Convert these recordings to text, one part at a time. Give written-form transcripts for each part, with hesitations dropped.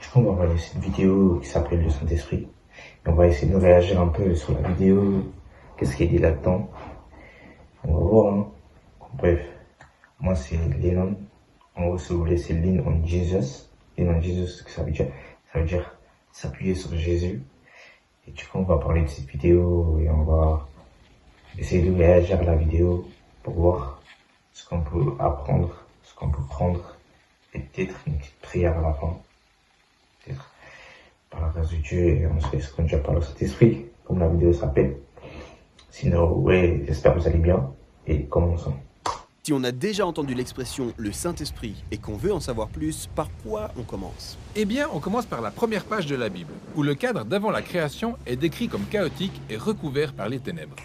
Du coup, on va regarder cette vidéo qui s'appelle le Saint-Esprit. Et on va essayer de réagir un peu sur la vidéo. Qu'est-ce qui est dit là-dedans? On va voir, hein. Bref, moi c'est Leon. En gros, si vous voulez, c'est Lean on Jesus. Lean on Jesus, ce que ça veut dire? Ça veut dire s'appuyer sur Jésus. Et du coup, on va parler de cette vidéo et on va essayer de réagir à la vidéo pour voir ce qu'on peut apprendre, ce qu'on peut prendre et peut-être une petite prière à la fin. Peut-être par la grâce de Dieu et on se laisse conduire par le Saint-Esprit, comme la vidéo s'appelle. Sinon, ouais, j'espère que vous allez bien et commençons. Si on a déjà entendu l'expression le Saint-Esprit et qu'on veut en savoir plus, par quoi on commence? Eh bien, on commence par la première page de la Bible, où le cadre d'avant la création est décrit comme chaotique et recouvert par les ténèbres.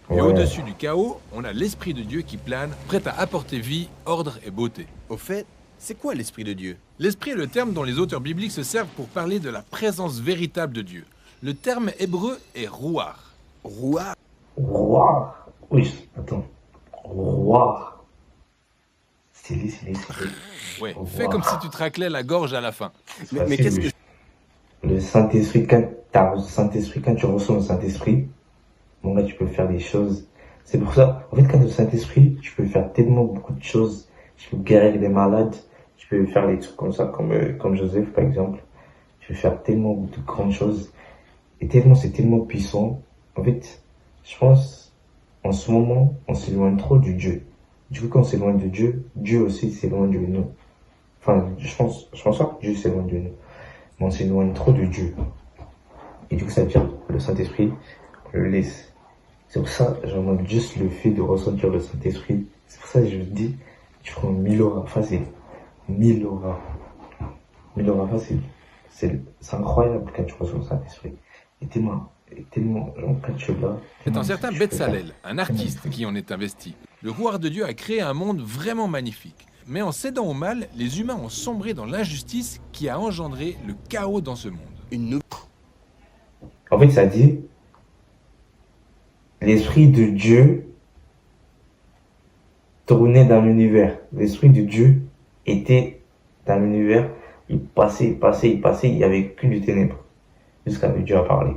Et au-dessus du chaos, on a l'Esprit de Dieu qui plane, prêt à apporter vie, ordre et beauté. Au fait, c'est quoi l'Esprit de Dieu? L'Esprit est le terme dont les auteurs bibliques se servent pour parler de la présence véritable de Dieu. Le terme hébreu est Ruach. Ruach? Ruach. Oui, attends. Ruach. C'est Ouais, Ruach. fais comme si tu te raclais la gorge à la fin. Mais qu'est-ce que... Le Saint-Esprit, quand tu reçois le Saint-Esprit, bon là tu peux faire des choses. C'est pour ça, en fait, quand tu as le Saint-Esprit, tu peux faire tellement beaucoup de choses. Tu peux guérir des malades, tu peux faire des trucs comme ça, comme Joseph par exemple. Tu peux faire tellement de grandes choses. Et c'est tellement puissant. En fait, je pense, en ce moment, on s'éloigne trop du Dieu. Du coup, quand on s'éloigne de Dieu, Dieu aussi s'éloigne de nous. Enfin, je pense pas que Dieu s'éloigne de nous. Mais on s'éloigne trop de Dieu. Et du coup, ça veut dire le Saint-Esprit, on le laisse. C'est pour ça, j'en juste le fait de ressentir le Saint-Esprit. C'est pour ça que je me dis, tu prends 1000 auras facile. 1000 auras. 1000 auras facile. C'est incroyable quand tu reçois le Saint-Esprit. Et tellement, genre, quand tu es là. C'est un certain Betzalel, un artiste, qui en est investi. Le Ruach de Dieu a créé un monde vraiment magnifique. Mais en cédant au mal, les humains ont sombré dans l'injustice qui a engendré le chaos dans ce monde. En fait, ça dit, l'Esprit de Dieu tournait dans l'univers. L'Esprit de Dieu était dans l'univers. Il passait, il n'y avait que du ténèbre. Jusqu'à que Dieu a parlé.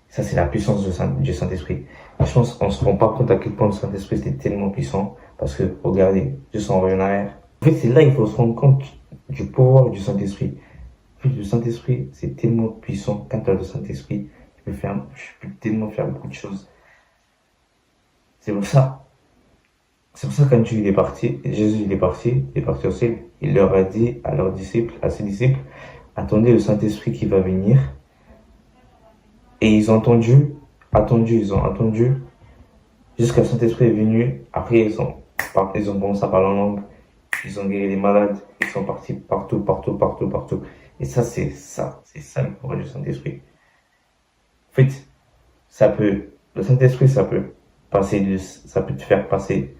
Ça, c'est la puissance du Saint-Esprit. Je pense qu'on ne se rend pas compte à quel point le Saint-Esprit était tellement puissant. Parce que, regardez, Dieu s'en revient en arrière. En fait, c'est là qu'il faut se rendre compte du pouvoir du Saint-Esprit. En fait, le Saint-Esprit, c'est tellement puissant. Quand tu as le Saint-Esprit, tu peux tellement faire beaucoup de choses. C'est pour ça quand Jésus est parti au ciel, il leur a dit à ses disciples, attendez le Saint-Esprit qui va venir. Et ils ont attendu, jusqu'à le Saint-Esprit est venu. Après, ils ont commencé à parler en langue, ils ont guéri les malades, ils sont partis partout. Et ça, c'est le pouvoir du Saint-Esprit. En fait, le Saint-Esprit, ça peut te faire passer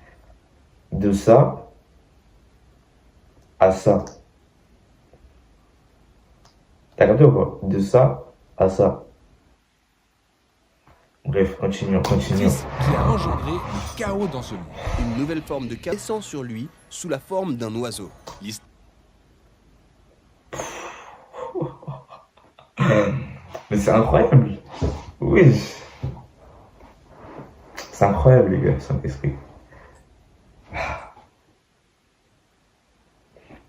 de ça à ça. T'as capté ou quoi? De ça à ça. Bref, continuons. Qui a engendré le chaos dans ce monde. Une nouvelle forme de chaos descend sur lui sous la forme d'un oiseau. Mais c'est incroyable. Oui. C'est incroyable, les gars, Saint-Esprit.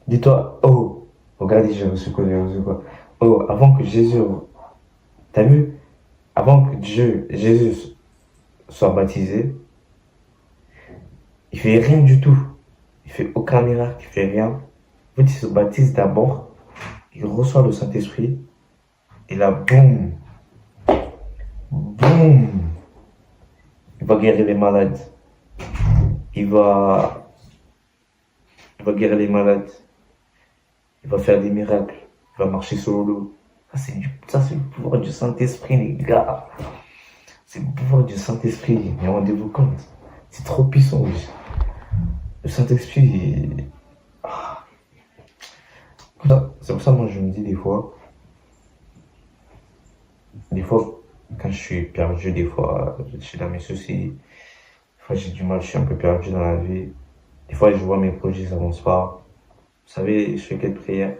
Dis-toi, oh, regardez, j'ai reçu quoi. Oh, avant que Jésus, t'as vu? Avant que Jésus soit baptisé, il fait rien du tout. Il fait aucun miracle, il fait rien. En fait, il se baptise d'abord, il reçoit le Saint-Esprit, et là, boum, il va guérir les malades. Il va guérir les malades. Il va faire des miracles. Il va marcher sur l'eau. Ça, c'est le pouvoir du Saint-Esprit, les gars. C'est le pouvoir du Saint-Esprit. Mais rendez-vous compte. C'est trop puissant, oui. Le Saint-Esprit, c'est pour ça, moi, je me dis des fois, quand je suis perdu, des fois, je suis dans mes soucis, des fois, j'ai du mal, je suis un peu perdu dans la vie. Des fois, je vois mes projets, ça avance pas. Vous savez, je fais quelques prières.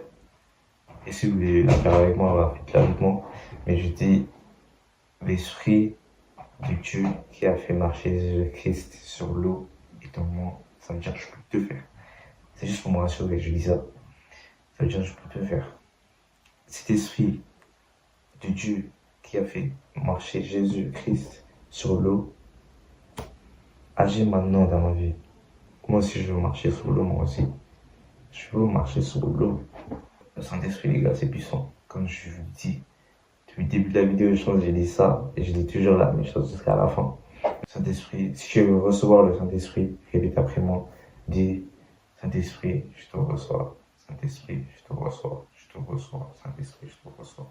Et si vous voulez la faire avec moi, faites-la avec moi. Mais je dis, l'esprit de Dieu qui a fait marcher Jésus-Christ sur l'eau est en moi. Ça veut dire que je peux te faire. C'est juste pour me rassurer, je dis ça. Ça veut dire que je peux te faire. Cet esprit de Dieu qui a fait marcher Jésus-Christ sur l'eau agit maintenant dans ma vie. Moi aussi, je veux marcher sur l'eau, moi aussi. Je veux marcher sur l'eau. Le Saint-Esprit, les gars, c'est puissant. Comme je vous dis, depuis le début de la vidéo, je pense que j'ai dit ça, et je dis toujours la même chose jusqu'à la fin. Saint-Esprit, si tu veux recevoir le Saint-Esprit, répète après moi. Dis, Saint-Esprit, je te reçois. Saint-Esprit, je te reçois. Je te reçois. Saint-Esprit, je te reçois.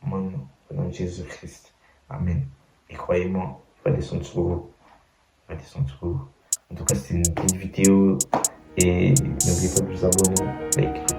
Mon nom, au nom de Jésus-Christ. Amen. Et croyez-moi, il va descendre sur vous. Il va descendre sur vous. En tout cas, c'était une petite vidéo. Et n'oubliez pas de vous abonner, like.